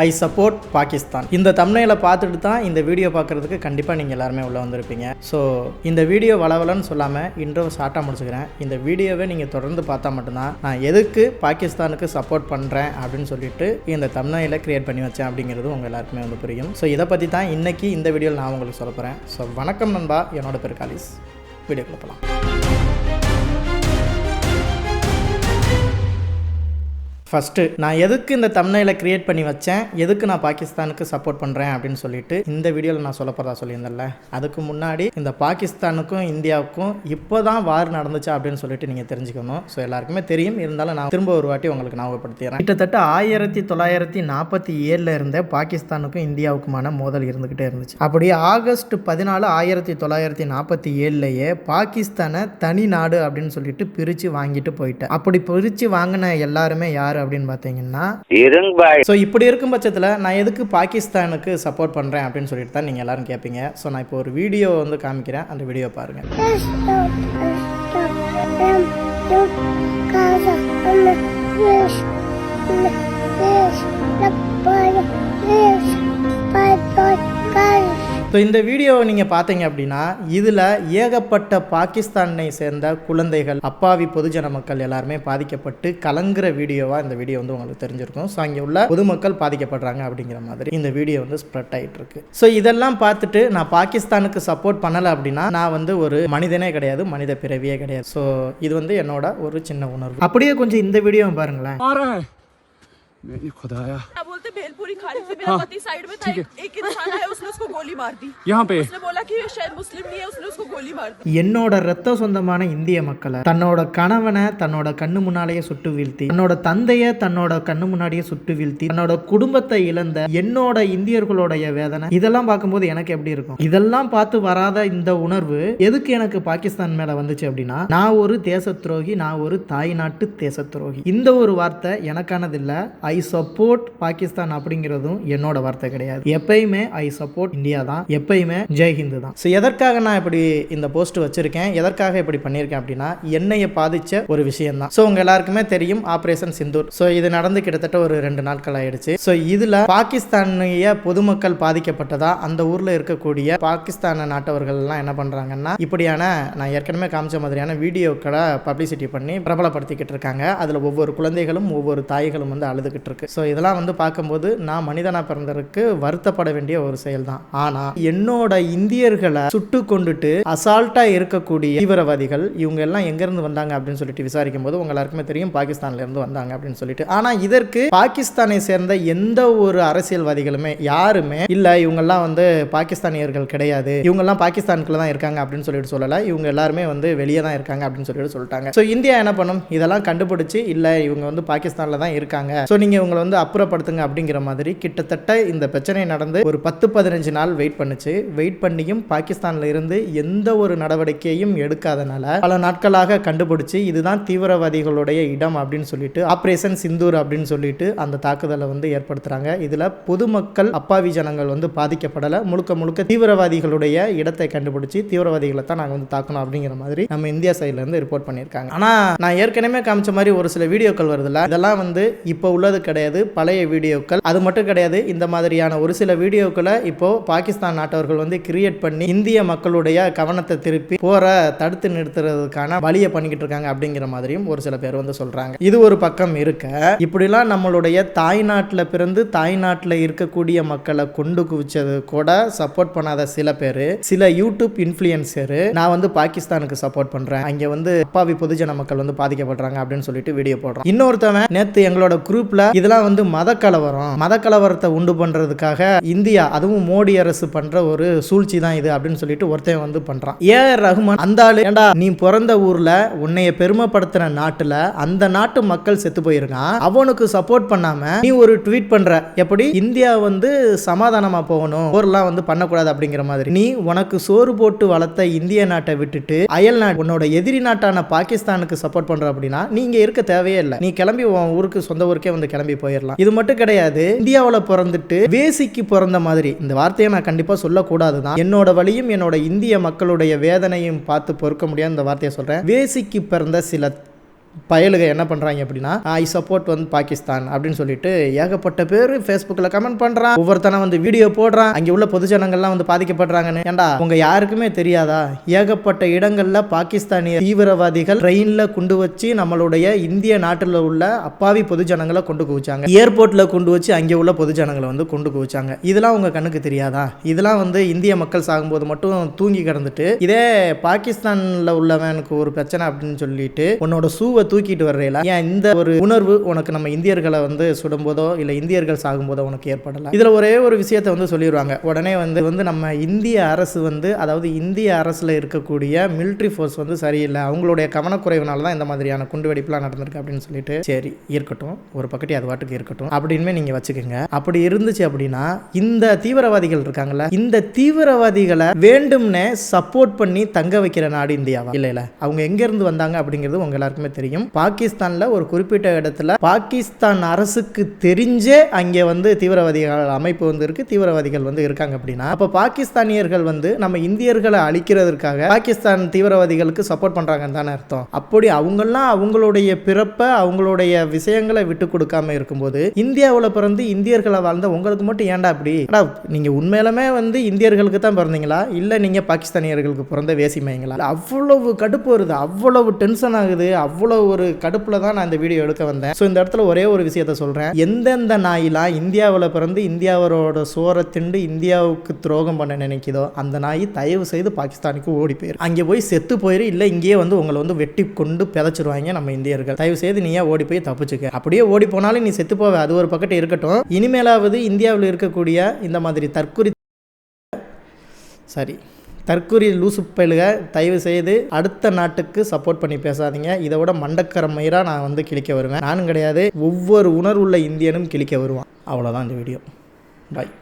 I support Pakistan. இந்த தம்ப்நெயிலை பார்த்துட்டு தான் இந்த வீடியோ பார்க்குறதுக்கு கண்டிப்பாக நீங்கள் எல்லாருமே உள்ளே வந்திருப்பீங்க. ஸோ இந்த வீடியோ வளவலன்னு சொல்லாமல் இன்ட்ரோ ஷார்ட்டாக முடிச்சுக்கிறேன். இந்த வீடியோவை நீங்கள் தொடர்ந்து பார்த்தா மட்டும்தான் நான் எதுக்கு பாகிஸ்தானுக்கு சப்போர்ட் பண்ணுறேன் அப்படின்னு சொல்லிட்டு இந்த தம்ப்நெயிலை கிரியேட் பண்ணி வச்சேன் அப்படிங்கிறது உங்கள் எல்லாருக்குமே வந்து புரியும். ஸோ இதை பற்றி தான் இன்றைக்கி இந்த வீடியோவில் நான் உங்களுக்கு சொல்ல போகிறேன். ஸோ வணக்கம் நண்பா, என்னோட பேர் காலிஸ். வீடியோக்குள்ள போகலாம். ஃபஸ்ட்டு நான் எதுக்கு இந்த தம்ப்நெயிலை கிரியேட் பண்ணி வச்சேன், எதுக்கு நான் பாகிஸ்தானுக்கு சப்போர்ட் பண்ணுறேன் அப்படின்னு சொல்லிட்டு இந்த வீடியோவில் நான் சொல்ல போகிறதா சொல்லியிருந்தேன்ல. அதுக்கு முன்னாடி இந்த பாகிஸ்தானுக்கும் இந்தியாவுக்கும் இப்போ தான் வார் நடந்துச்சா அப்படின்னு சொல்லிட்டு நீங்கள் தெரிஞ்சுக்கணும். ஸோ எல்லாருக்குமே தெரியும், இருந்தாலும் நான் திரும்ப ஒரு வாட்டி உங்களுக்கு ஞாபகப்படுத்திடுறேன். கிட்டத்தட்ட 1947 இருந்தே பாகிஸ்தானுக்கும் இந்தியாவுக்குமான மோதல் இருந்துக்கிட்டே இருந்துச்சு. அப்படி ஆகஸ்ட் 14, 1947 பாகிஸ்தானை தனி நாடு அப்படின்னு சொல்லிட்டு பிரித்து வாங்கிட்டு போயிட்டேன். அப்படி பிரித்து வாங்கின எல்லாருமே யார் அப்படின்னு பார்த்தீங்கன்னா ஸோ இப்படி இருக்கும் பட்சத்தில் நான் எதுக்கு பாகிஸ்தானுக்கு சப்போர்ட் பண்ணுறேன் அப்படின்னு சொல்லிட்டு தான் நீங்கள் எல்லாரும் கேட்பீங்க. ஸோ நான் இப்போ ஒரு வீடியோ வந்து காமிக்கிறேன், அந்த வீடியோ பாருங்கள். ஸோ இந்த வீடியோவை நீங்கள் பார்த்தீங்க அப்படின்னா இதில் ஏகப்பட்ட பாகிஸ்தானை சேர்ந்த குழந்தைகள், அப்பாவி பொதுஜன மக்கள் எல்லாருமே பாதிக்கப்பட்டு கலங்குற வீடியோவாக இந்த வீடியோ வந்து உங்களுக்கு தெரிஞ்சிருக்கும். ஸோ அங்கே உள்ள பொதுமக்கள் பாதிக்கப்படுறாங்க அப்படிங்கிற மாதிரி இந்த வீடியோ வந்து ஸ்ப்ரெட் ஆகிட்டு இருக்கு. ஸோ இதெல்லாம் பார்த்துட்டு நான் பாகிஸ்தானுக்கு சப்போர்ட் பண்ணலை அப்படின்னா நான் வந்து ஒரு மனிதனே கிடையாது, மனித பிறவியே கிடையாது. ஸோ இது வந்து என்னோட ஒரு சின்ன உணர்வு. அப்படியே கொஞ்சம் இந்த வீடியோவை பாருங்களேன். मैंने खुदाया बोलते भेलपुरी खाने से मेरा पति साइड में था, एक इंसान आया, उसने उसको गोली मार दी. यहाँ पे उसने बोला कि ये शायद मुस्लिम नहीं है, उसने उसको गोली मार दी. என்னோட ரத்த சொந்தமான இந்திய மக்களை தன்னோட கணவனை தன்னோட கண்ணு முன்னாலேயே சுட்டு வீழ்த்தி, தன்னோட தந்தையை தன்னோட கண்ணு முன்னாடியே சுட்டு வீழ்த்தி, தன்னோட குடும்பத்தை இழந்த என்னோட இந்தியர்களுடைய வேதனை இதெல்லாம் பார்க்கும்போது எனக்கு எப்படி இருக்கும்? இதெல்லாம் பார்த்து வராத இந்த உணர்வு எதுக்கு எனக்கு பாகிஸ்தான் மேல வந்துச்சு அப்படின்னா, நான் ஒரு தேச துரோகி, நான் ஒரு தாய் நாட்டு தேச துரோகி. இந்த ஒரு வார்த்தை எனக்கானது இல்ல. ஐ சப்போர்ட் பாகிஸ்தான் அப்படிங்கிறதும் என்னோட வார்த்தை கிடையாது. எப்பயுமே ஐ சப்போர்ட் இந்தியா தான், எப்பயுமே ஜெய்ஹிந்து தான். ஸோ எதற்காக நான் இப்படி இந்த போஸ்ட் வச்சிருக்கேன், எதற்காக இப்படி பண்ணியிருக்கேன் அப்படின்னா என்னைய பாதிச்ச ஒரு விஷயம் தான். ஸோ உங்க எல்லாருக்குமே தெரியும் ஆபரேஷன் சிந்தூர். ஸோ இது நடந்து கிட்டத்தட்ட ஒரு 2 நாட்கள் ஆயிடுச்சு. ஸோ இதுல பாகிஸ்தானிய பொதுமக்கள் பாதிக்கப்பட்டதா அந்த ஊர்ல இருக்கக்கூடிய பாகிஸ்தான் நாட்டவர்கள் எல்லாம் என்ன பண்றாங்கன்னா இப்படியான நான் ஏற்கனவே காமிச்ச மாதிரியான வீடியோக்களை பப்ளிசிட்டி பண்ணி பிரபலப்படுத்திக்கிட்டு இருக்காங்க. அதுல ஒவ்வொரு குழந்தைகளும் ஒவ்வொரு தாய்களும் வந்து அழுதுகிட்டு இருக்கு. ஸோ இதெல்லாம் வந்து பார்க்கும்போது நான் மனிதனா பிறந்ததற்கு வருத்தப்பட வேண்டிய ஒரு செயல் தான். ஆனா என்னோட இந்தியர்களை சுட்டு கொண்டுட்டு அசால்ட்டா இருக்கக்கூடிய தீவிரவாதிகள் இவங்க எல்லாம் எங்க இருந்து வந்தாங்க அப்படின்னு சொல்லிட்டு விசாரிக்கும் போது உங்க எல்லாருக்குமே தெரியும் பாகிஸ்தான்ல இருந்து வந்தாங்க அப்படின்னு சொல்லிட்டு. ஆனா இதற்கு பாகிஸ்தானை சேர்ந்த எந்த ஒரு அரசியல்வாதிகளுமே யாருமே இல்ல இவங்கெல்லாம் வந்து பாகிஸ்தானியர்கள் கிடையாது, இவங்கெல்லாம் பாகிஸ்தானுக்குள்ள தான் இருக்காங்க அப்படின்னு சொல்லிட்டு சொல்லல. இவங்க எல்லாருமே வந்து வெளியே தான் இருக்காங்க அப்படின்னு சொல்லிட்டு சொல்லிட்டாங்க. ஸோ இந்தியா என்ன பண்ணும், இதெல்லாம் கண்டுபிடிச்சு இல்ல இவங்க வந்து பாகிஸ்தான்ல தான் இருக்காங்க, ஸோ நீங்கள் இவங்களை வந்து அப்புறப்படுத்துங்க அப்படிங்கிற மாதிரி கிட்டத்தட்ட இந்த பிரச்சனை நடந்து ஒரு 10-15 நாள் வெயிட் பண்ணுச்சு. வெயிட் பண்ணியும் பாகிஸ்தானில் இருந்து எந்த ஒரு நடவடிக்கையும் எடுக்காதனால பல நாட்களாக கண்டுபிடிச்சு இதுதான் தீவிரவாதிகளுடைய இடம் அப்படின்னு சொல்லிட்டு ஆபரேஷன் சிந்தூர் அப்படின்னு சொல்லிட்டு அந்த தாக்குதலை வந்து ஏற்படுத்துறாங்க. இதில் பொதுமக்கள், அப்பாவி ஜனங்கள் வந்து பாதிக்கப்படலை. முழுக்க முழுக்க தீவிரவாதிகளுடைய இடத்தை கண்டுபிடிச்சு தீவிரவாதிகளை தான் நாங்கள் வந்து தாக்கணும் அப்படிங்கிற மாதிரி நம்ம இந்தியா சைட்ல இருந்து ரிப்போர்ட் பண்ணியிருக்காங்க. ஆனால் நான் ஏற்கனவே காமிச்ச மாதிரி ஒரு சில வீடியோக்கள் வருதுல்ல, இதெல்லாம் வந்து இப்போ உள்ளது கிடையாது, பழைய வீடியோக்கள். அது மட்டும் கிடையாது, இந்த மாதிரியான ஒரு சில வீடியோக்களை இப்போ பாகிஸ்தான் நாட்டவர்கள் வந்து கிரியேட் பண்ணி இந்திய மக்களுடைய கவனத்தை திருப்பி போற தடுத்து நிறுத்துறதுக்கான வழியை பண்ணிக்கிட்டு இருக்காங்க அப்படிங்கிற மாதிரியும் ஒரு சில பேர் வந்து சொல்றாங்க. இது ஒரு பக்கம் இருக்க, இப்படிலாம் நம்மளுடைய தாய்நாட்டில் பிறந்து தாய்நாட்டில் இருக்கக்கூடிய மக்களை கொண்டு குவிச்சது கூட சப்போர்ட் பண்ணாத சில பேர், சில யூடியூப் இன்ஃப்ளூயன்சர் நான் வந்து பாகிஸ்தானுக்கு சப்போர்ட் பண்றேன், அங்கே வந்து அப்பாவி பொதுஜன மக்கள் வந்து பாதிக்கப்படுறாங்க அப்படின்னு சொல்லிட்டு வீடியோ போடுறான். இன்னொருத்தவன் நேத்து எங்களோட குரூப்ல இதெல்லாம் வந்து மதக்கலவரத்தை உண்டு பண்றதுக்காக இந்தியா, அதுவும் மோடி அரசு பண்ற ஒரு சூழ்ச்சி தான் இது அப்படின்னு சொல்லிட்டு ஒருத்தன் வந்து பண்றான். ஏஆர் ரஹ்மான் அந்த ஆளு, ஏண்டா நீ பிறந்த ஊர்ல உன்னைய பெருமைப்படுத்தின நாட்டுல அந்த நாட்டு மக்கள் செத்து போயிருக்கான், அவனுக்கு சப்போர்ட் பண்ணாம நீ ஒரு ட்வீட் பண்ற, எப்படி இந்தியா வந்து சமாதானமா போகணும், போர்லாம் வந்து பண்ணக்கூடாது அப்படிங்கிற மாதிரி. நீ உனக்கு சோறு போட்டு வளர்த்த இந்திய நாட்டை விட்டுட்டு அயல் நாட்டு உன்னோட எதிரி நாட்டான பாகிஸ்தானுக்கு சப்போர்ட் பண்ற அப்படின்னா நீங்க இருக்க தேவையே இல்லை, நீ கிளம்பி உன் ஊருக்கு சொந்த ஊருக்கே வந்து கிளம்பி போயிடலாம். இது மட்டும் கிடையாது, இந்தியாவில் பிறந்துட்டு வேசிக்கு பிறந்த மாதிரி இந்த வார்த்தையை நான் கண்டிப்பாக சொல்லக்கூடாது தான். என்னோட வழியும் என்னோட இந்திய மக்களுடைய வேதனையும் பார்த்து பொறுக்க முடியாது இந்த வார்த்தையை சொல்கிறேன். வேசிக்கு பிறந்த சில பயலுக என்ன பண்ணுறாங்க அப்படின்னா ஐ சப்போர்ட் வந்து பாகிஸ்தான் அப்படின்னு சொல்லிட்டு ஏகப்பட்ட பேர் ஃபேஸ்புக்கில் கமெண்ட் பண்ணுறான், ஒவ்வொருத்தனை வந்து வீடியோ போடுறான், அங்கே உள்ள பொதுஜனங்கள்லாம் வந்து பாதிக்கப்படுறாங்கன்னு. ஏண்டா உங்க யாருக்குமே தெரியாதா? ஏகப்பட்ட இடங்கள்ல பாகிஸ்தானிய தீவிரவாதிகள் ட்ரெயினில் கொண்டு வச்சு நம்மளுடைய இந்திய நாட்டில் உள்ள அப்பாவி பொதுஜனங்களை கொண்டு குவிச்சாங்க, ஏர்போர்ட்டில் கொண்டு வச்சு அங்கே உள்ள பொதுஜனங்களை வந்து கொண்டு குவிச்சாங்க. இதெல்லாம் உங்க கண்ணுக்கு தெரியாதா? இதெல்லாம் வந்து இந்திய மக்கள் சாகும்போது மட்டும் தூங்கி கிடந்துட்டு இதே பாகிஸ்தானில் உள்ளவனுக்கு ஒரு பிரச்சனை அப்படின்னு சொல்லிட்டு உன்னோட சூவை தூக்கிட்டு வர்றேல, ஏன் இந்த ஒரு உணர்வு உனக்கு நம்ம இந்தியர்களை வந்து சுடும்போதோ இல்லை இந்தியர்கள் சாகும்போதோ உனக்கு ஏற்படல? இதில் ஒரே ஒரு விஷயத்தை வந்து சொல்லிடுவாங்க உடனே வந்து நம்ம இந்திய அரசு வந்து, அதாவது இந்திய அரசில் இருக்கக்கூடிய மிலிட்ரி ஃபோர்ஸ் வந்து சரியில்லை, அவங்களுடைய கவனக்குறைவுனால தான் இந்த மாதிரியான குண்டுவெடிப்புலாம் நடந்திருக்கு அப்படின்னு சொல்லிட்டு சரி இருக்கட்டும், ஒரு பக்கட்டி அது வாட்டுக்கு இருக்கட்டும் அப்படின்னு நீங்கள் வச்சுக்கோங்க. அப்படி இருந்துச்சு அப்படின்னா இந்த தீவிரவாதிகள் இருக்காங்கல்ல, இந்த தீவிரவாதிகளை வேண்டும்னே சப்போர்ட் பண்ணி தங்க வைக்கிற நாடு இந்தியாவா? இல்லை, அவங்க எங்கேருந்து வந்தாங்க அப்படிங்கிறது உங்க எல்லாருக்குமே தெரியும். பாகிஸ்தான்ல ஒரு குறிப்பிட்ட இடத்துல பாகிஸ்தான் அரசுக்கு தெரிஞ்சே அங்கே வந்து தீவிரவாதிகள் அமைப்பு வந்து இருக்கு, தீவிரவாதிகள் வந்து இருக்காங்க அப்படின்னா அப்ப பாகிஸ்தானியர்கள் வந்து நம்ம இந்தியர்களை அழிக்கிறதுக்காக பாகிஸ்தான் தீவிரவாதிகளுக்கு சப்போர்ட் பண்றாங்கன்னு தானே அர்த்தம். அப்படி அவங்கெல்லாம் அவங்களுடைய பிறப்பை அவங்களுடைய விஷயங்களை விட்டு கொடுக்காம இருக்கும்போது இந்தியாவில் பிறந்து இந்தியர்களை வாழ்ந்த உங்களுக்கு மட்டும் ஏன்டா அப்படி? நீங்க உண்மையிலுமே வந்து இந்தியர்களுக்கு தான் பிறந்தீங்களா இல்லை நீங்க பாகிஸ்தானியர்களுக்கு பிறந்த வேசிமைங்களா? அவ்வளவு கடுப்பு வருது, அவ்வளவு டென்ஷன் ஆகுது, அவ்வளவு ஒரு கடுப்புல தான் நான் இந்த வீடியோ எடுக்க வந்தேன். ஸோ இந்த இடத்துல ஒரே ஒரு விஷயத்த சொல்றேன், எந்தெந்த நாயெல்லாம் இந்தியாவில் பிறந்து இந்தியாவோட சோரை திண்டு இந்தியாவுக்கு துரோகம் பண்ண நினைக்குதோ அந்த நாய் தயவு செய்து பாகிஸ்தானுக்கு ஓடி போயிரு, அங்கே போய் செத்து போயிரு, இல்லை இங்கேயே வந்து உங்களை வந்து வெட்டி கொண்டு பிதைச்சிருவாங்க நம்ம இந்தியர்கள். தயவு செய்து நீயே ஓடி போய் தப்பிச்சுக்க. அப்படியே ஓடி போனாலும் நீ செத்து போவ, அது ஒரு பக்கத்து இருக்கட்டும். இனிமேலாவது இந்தியாவில் இருக்கக்கூடிய இந்த மாதிரி தற்கொலை லூசு பயலுக தயவு செய்து அடுத்த நாட்டுக்கு சப்போர்ட் பண்ணி பேசாதீங்க. இதை விட மண்டக்கர மயிராக நான் வந்து கிழிக்க வருவேன். நானும் கிடையாது, ஒவ்வொரு உணர்வுள்ள இந்தியனும் கிழிக்க வருவான். அவ்வளோதான் இந்த வீடியோ. பாய்.